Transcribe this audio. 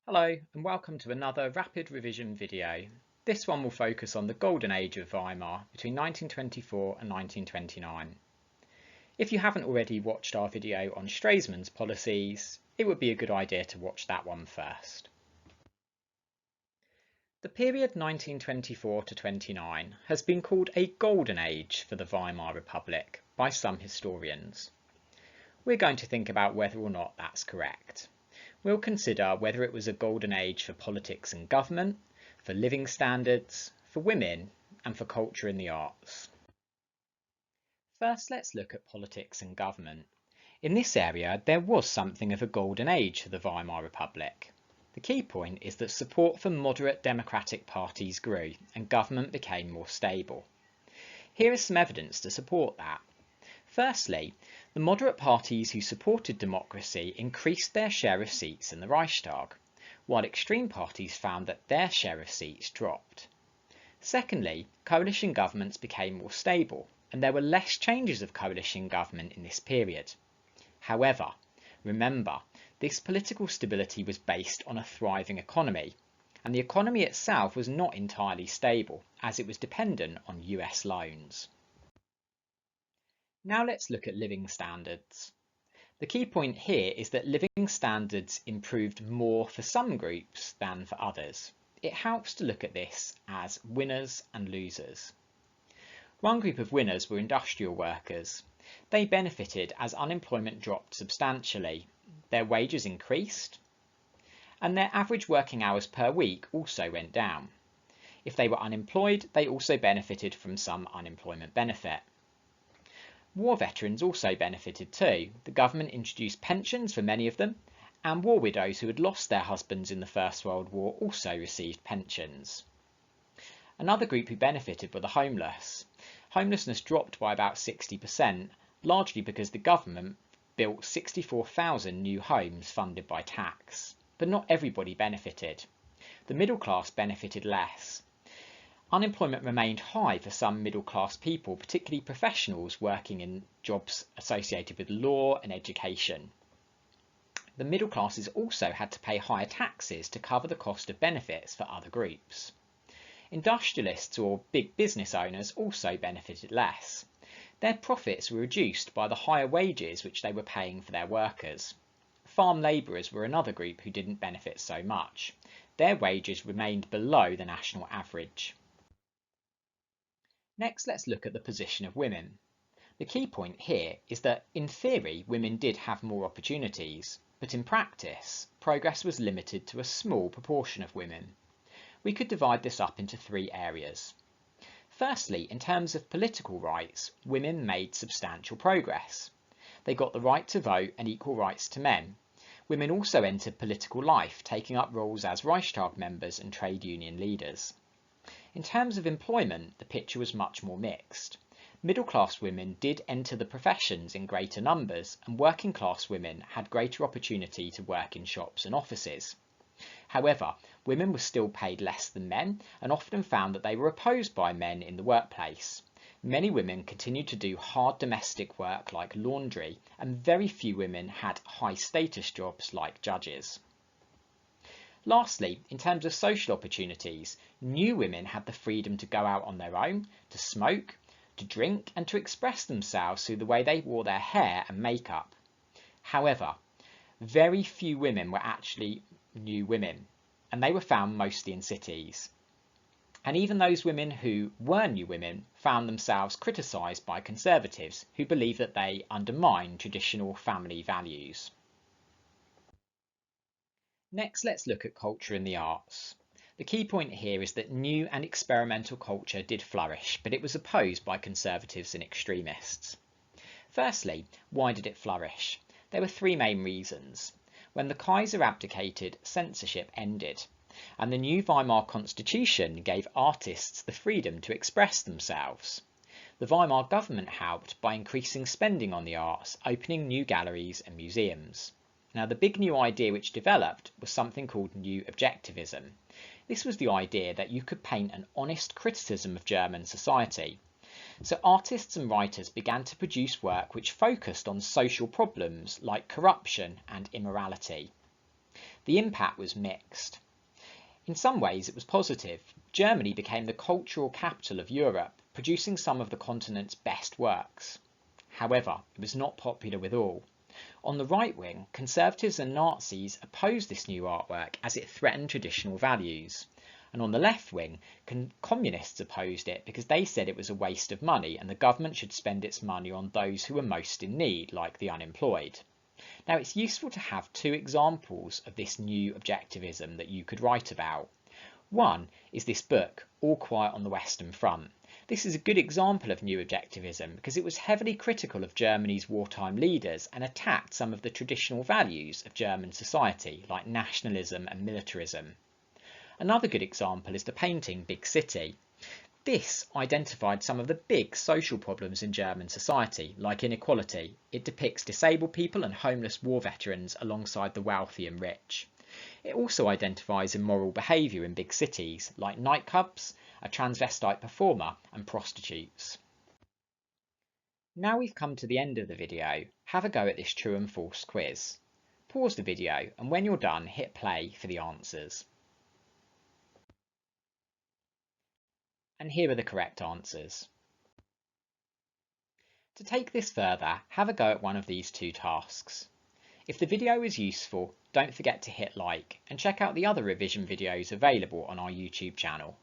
Hello and welcome to another rapid revision video. This one will focus on the golden age of Weimar between 1924 and 1929. If you haven't already watched our video on Streseman's policies, it would be a good idea to watch that one first. The period 1924 to 29 has been called a golden age for the Weimar Republic by some historians. We're going to think about whether or not that's correct. We'll consider whether it was a golden age for politics and government, for living standards, for women, and for culture and the arts. First, let's look at politics and government. In this area, there was something of a golden age for the Weimar Republic. The key point is that support for moderate democratic parties grew and government became more stable. Here is some evidence to support that. Firstly, the moderate parties who supported democracy increased their share of seats in the Reichstag, while extreme parties found that their share of seats dropped. Secondly, coalition governments became more stable, and there were less changes of coalition government in this period. However, remember, this political stability was based on a thriving economy, and the economy itself was not entirely stable, as it was dependent on US loans. Now let's look at living standards. The key point here is that living standards improved more for some groups than for others. It helps to look at this as winners and losers. One group of winners were industrial workers. They benefited as unemployment dropped substantially. Their wages increased, and their average working hours per week also went down. If they were unemployed, they also benefited from some unemployment benefit. War veterans also benefited too. The government introduced pensions for many of them, and war widows who had lost their husbands in the First World War also received pensions. Another group who benefited were the homeless. Homelessness dropped by about 60%, largely because the government built 64,000 new homes funded by tax. But not everybody benefited. The middle class benefited less. Unemployment remained high for some middle-class people, particularly professionals working in jobs associated with law and education. The middle classes also had to pay higher taxes to cover the cost of benefits for other groups. Industrialists or big business owners also benefited less. Their profits were reduced by the higher wages which they were paying for their workers. Farm labourers were another group who didn't benefit so much. Their wages remained below the national average. Next, let's look at the position of women. The key point here is that, in theory, women did have more opportunities, but in practice, progress was limited to a small proportion of women. We could divide this up into three areas. Firstly, in terms of political rights, women made substantial progress. They got the right to vote and equal rights to men. Women also entered political life, taking up roles as Reichstag members and trade union leaders. In terms of employment, the picture was much more mixed. Middle-class women did enter the professions in greater numbers, and working-class women had greater opportunity to work in shops and offices. However, women were still paid less than men, and often found that they were opposed by men in the workplace. Many women continued to do hard domestic work like laundry, and very few women had high-status jobs like judges. Lastly, in terms of social opportunities, new women had the freedom to go out on their own, to smoke, to drink, and to express themselves through the way they wore their hair and makeup. However, very few women were actually new women, and they were found mostly in cities. And even those women who were new women found themselves criticised by conservatives who believed that they undermined traditional family values. Next, let's look at culture and the arts. The key point here is that new and experimental culture did flourish, but it was opposed by conservatives and extremists. Firstly, why did it flourish? There were three main reasons. When the Kaiser abdicated, censorship ended, and the new Weimar Constitution gave artists the freedom to express themselves. The Weimar government helped by increasing spending on the arts, opening new galleries and museums. Now, the big new idea which developed was something called New Objectivism. This was the idea that you could paint an honest criticism of German society. So artists and writers began to produce work which focused on social problems like corruption and immorality. The impact was mixed. In some ways it was positive. Germany became the cultural capital of Europe, producing some of the continent's best works. However, it was not popular with all. On the right wing, conservatives and Nazis opposed this new artwork as it threatened traditional values. And on the left wing, communists opposed it because they said it was a waste of money and the government should spend its money on those who were most in need, like the unemployed. Now, it's useful to have two examples of this new objectivism that you could write about. One is this book, All Quiet on the Western Front. This is a good example of new objectivism because it was heavily critical of Germany's wartime leaders and attacked some of the traditional values of German society, like nationalism and militarism. Another good example is the painting Big City. This identified some of the big social problems in German society, like inequality. It depicts disabled people and homeless war veterans alongside the wealthy and rich. It also identifies immoral behaviour in big cities, like nightclubs, a transvestite performer, and prostitutes. Now we've come to the end of the video, have a go at this true and false quiz. Pause the video, and when you're done, hit play for the answers. And here are the correct answers. To take this further, have a go at one of these two tasks. If the video is useful, don't forget to hit like and check out the other revision videos available on our YouTube channel.